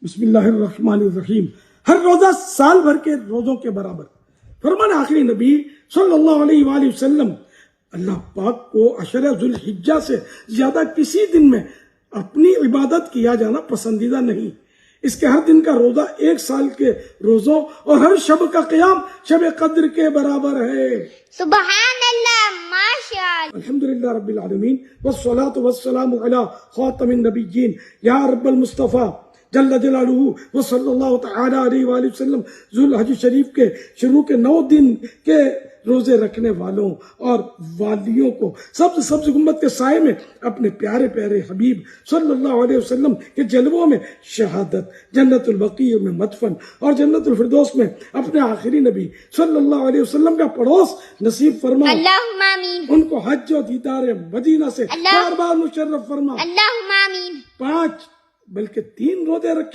بسم اللہ الرحمن الرحیم. ہر روزہ سال بھر کے روزوں کے برابر. فرمان آخری نبی صلی اللہ علیہ وآلہ وسلم اللہ پاک کو عشر ذو الحجہ سے زیادہ کسی دن میں اپنی عبادت کیا جانا پسندیدہ نہیں. اس کے ہر دن کا روزہ ایک سال کے روزوں اور ہر شب کا قیام شب قدر کے برابر ہے. سبحان اللہ، ماشاءاللہ. الحمدللہ رب العالمین والصلاة والسلام علی خاتم النبیین یا رب المصطفیٰ جل جلالہ وصلی اللہ تعالی علیہ وآلہ وسلم. ذوالحج شریف کے شروع کے 9 دن کے روزے رکھنے والوں اور والیوں کو سبز گنبد کے سائے میں اپنے پیارے پیارے حبیب صلی اللہ علیہ وسلم کے جلووں میں شہادت، جنت البقیع میں مدفن اور جنت الفردوس میں اپنے آخری نبی صلی اللہ علیہ وسلم کا پڑوس نصیب فرما. اللہم آمین. ان کو حج و دیدار مدینہ سے بار بار مشرف فرما. اللہم آمین. 5 بلکہ 3 روزے رکھے.